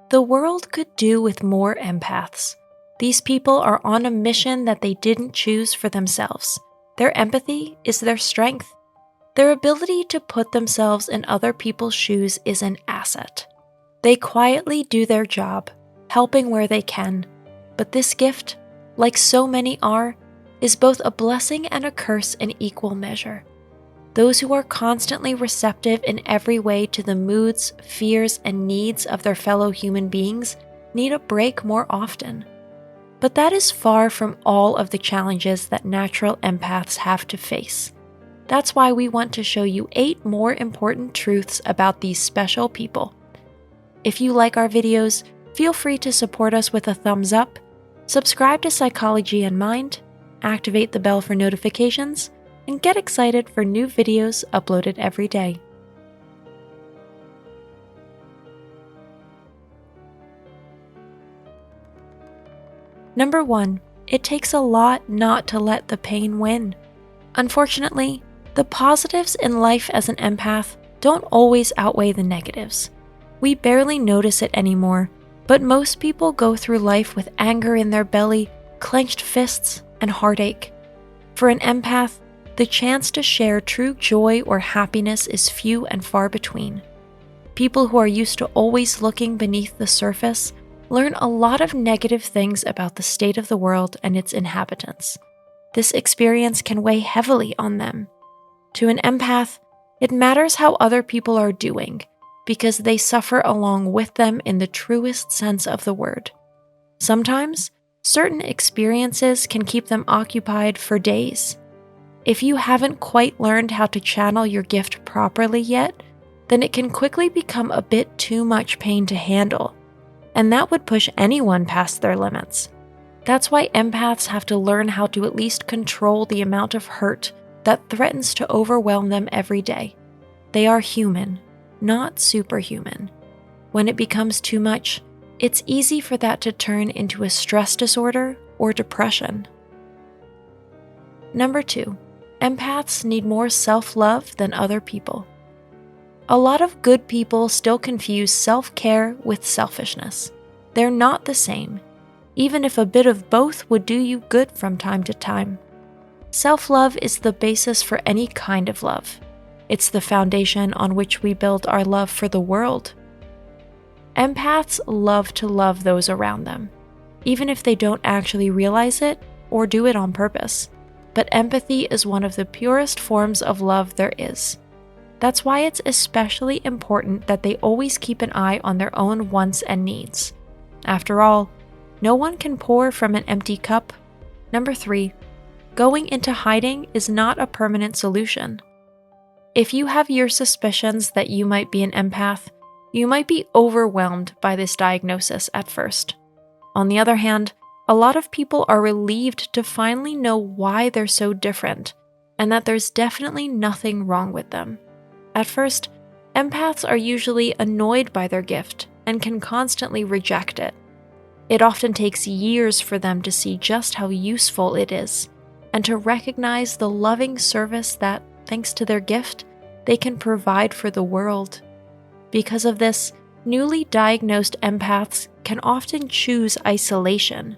The world could do with more empaths. These people are on a mission that they didn't choose for themselves. Their empathy is their strength. Their ability to put themselves in other people's shoes is an asset. They quietly do their job, helping where they can. But this gift, like so many are, is both a blessing and a curse in equal measure. Those who are constantly receptive in every way to the moods, fears, and needs of their fellow human beings need a break more often. But that is far from all of the challenges that natural empaths have to face. That's why we want to show you 8 more important truths about these special people. If you like our videos, feel free to support us with a thumbs up, subscribe to Psychology and Mind, activate the bell for notifications, and get excited for new videos uploaded every day. Number 1, it takes a lot not to let the pain win. Unfortunately, the positives in life as an empath don't always outweigh the negatives. We barely notice it anymore, but most people go through life with anger in their belly, clenched fists, and heartache. For an empath, the chance to share true joy or happiness is few and far between. People who are used to always looking beneath the surface learn a lot of negative things about the state of the world and its inhabitants. This experience can weigh heavily on them. To an empath, it matters how other people are doing, because they suffer along with them in the truest sense of the word. Sometimes, certain experiences can keep them occupied for days. If you haven't quite learned how to channel your gift properly yet, then it can quickly become a bit too much pain to handle, and that would push anyone past their limits. That's why empaths have to learn how to at least control the amount of hurt that threatens to overwhelm them every day. They are human, not superhuman. When it becomes too much, it's easy for that to turn into a stress disorder or depression. Number 2, empaths need more self-love than other people. A lot of good people still confuse self-care with selfishness. They're not the same, even if a bit of both would do you good from time to time. Self-love is the basis for any kind of love. It's the foundation on which we build our love for the world. Empaths love to love those around them, even if they don't actually realize it or do it on purpose. But empathy is one of the purest forms of love there is. That's why it's especially important that they always keep an eye on their own wants and needs. After all, no one can pour from an empty cup. Number 3, going into hiding is not a permanent solution. If you have your suspicions that you might be an empath, you might be overwhelmed by this diagnosis at first. On the other hand, a lot of people are relieved to finally know why they're so different, and that there's definitely nothing wrong with them. At first, empaths are usually annoyed by their gift and can constantly reject it. It often takes years for them to see just how useful it is, and to recognize the loving service that, thanks to their gift, they can provide for the world. Because of this, newly diagnosed empaths can often choose isolation.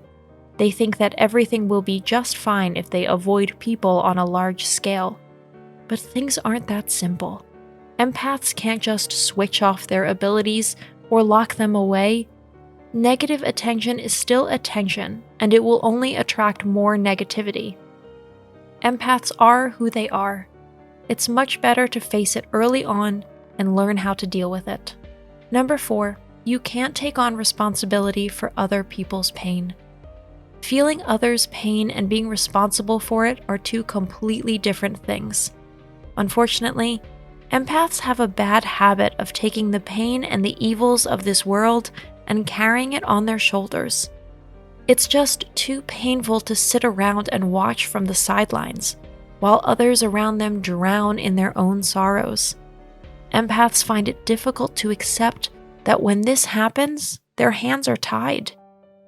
They think that everything will be just fine if they avoid people on a large scale. But things aren't that simple. Empaths can't just switch off their abilities or lock them away. Negative attention is still attention, and it will only attract more negativity. Empaths are who they are. It's much better to face it early on and learn how to deal with it. Number 4, you can't take on responsibility for other people's pain. Feeling others' pain and being responsible for it are two completely different things. Unfortunately, empaths have a bad habit of taking the pain and the evils of this world and carrying it on their shoulders. It's just too painful to sit around and watch from the sidelines, while others around them drown in their own sorrows. Empaths find it difficult to accept that when this happens, their hands are tied.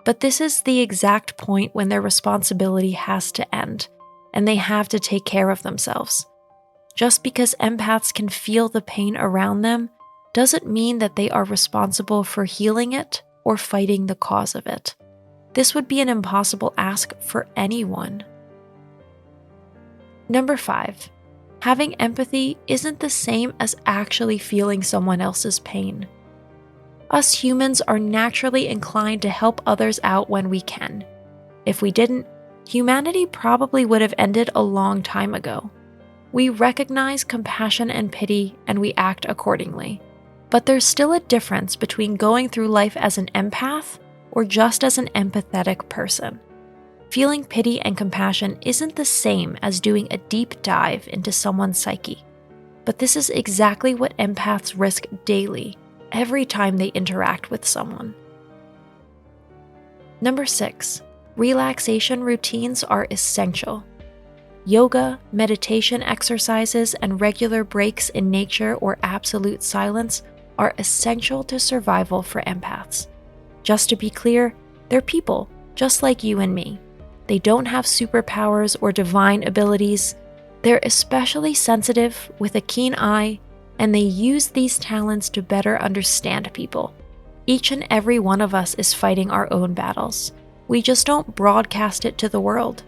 But this is the exact point when their responsibility has to end, and they have to take care of themselves. Just because empaths can feel the pain around them doesn't mean that they are responsible for healing it or fighting the cause of it. This would be an impossible ask for anyone. Number 5, having empathy isn't the same as actually feeling someone else's pain. Us humans are naturally inclined to help others out when we can. If we didn't, humanity probably would have ended a long time ago. We recognize compassion and pity, and we act accordingly. But there's still a difference between going through life as an empath or just as an empathetic person. Feeling pity and compassion isn't the same as doing a deep dive into someone's psyche. But this is exactly what empaths risk daily, every time they interact with someone. Number 6, relaxation routines are essential. Yoga, meditation exercises, and regular breaks in nature or absolute silence are essential to survival for empaths. Just to be clear, they're people, just like you and me. They don't have superpowers or divine abilities. They're especially sensitive, with a keen eye, and they use these talents to better understand people. Each and every one of us is fighting our own battles. We just don't broadcast it to the world.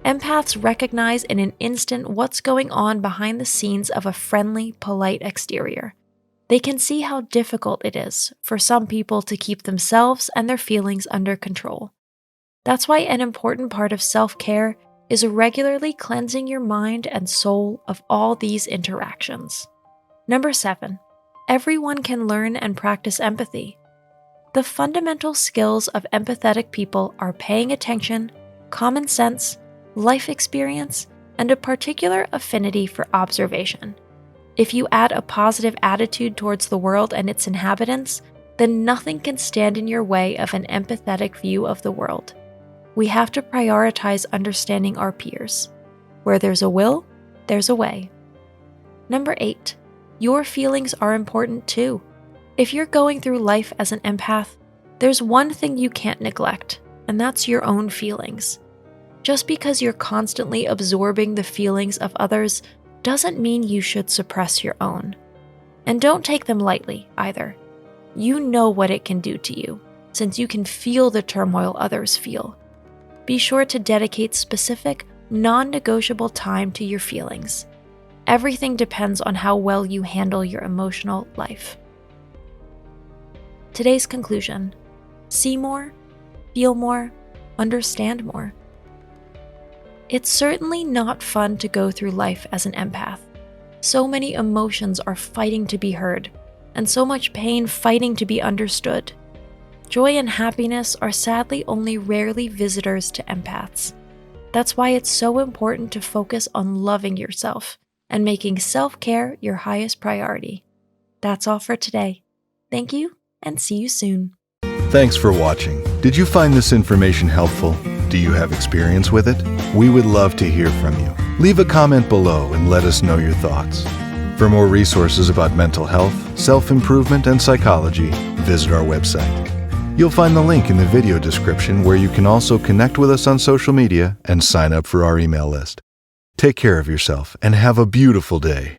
Empaths recognize in an instant what's going on behind the scenes of a friendly, polite exterior. They can see how difficult it is for some people to keep themselves and their feelings under control. That's why an important part of self-care is regularly cleansing your mind and soul of all these interactions. Number 7, everyone can learn and practice empathy. The fundamental skills of empathetic people are paying attention, common sense, life experience, and a particular affinity for observation. If you add a positive attitude towards the world and its inhabitants, then nothing can stand in your way of an empathetic view of the world. We have to prioritize understanding our peers. Where there's a will, there's a way. Number 8, your feelings are important too. If you're going through life as an empath, there's one thing you can't neglect, and that's your own feelings. Just because you're constantly absorbing the feelings of others doesn't mean you should suppress your own. And don't take them lightly, either. You know what it can do to you, since you can feel the turmoil others feel. Be sure to dedicate specific, non-negotiable time to your feelings. Everything depends on how well you handle your emotional life. Today's conclusion: see more, feel more, understand more. It's certainly not fun to go through life as an empath. So many emotions are fighting to be heard, and so much pain fighting to be understood. Joy and happiness are sadly only rarely visitors to empaths. That's why it's so important to focus on loving yourself and making self-care your highest priority. That's all for today. Thank you, and see you soon. Thanks for watching. Did you find this information helpful? Do you have experience with it? We would love to hear from you. Leave a comment below and let us know your thoughts. For more resources about mental health, self-improvement, and psychology, visit our website. You'll find the link in the video description, where you can also connect with us on social media and sign up for our email list. Take care of yourself and have a beautiful day.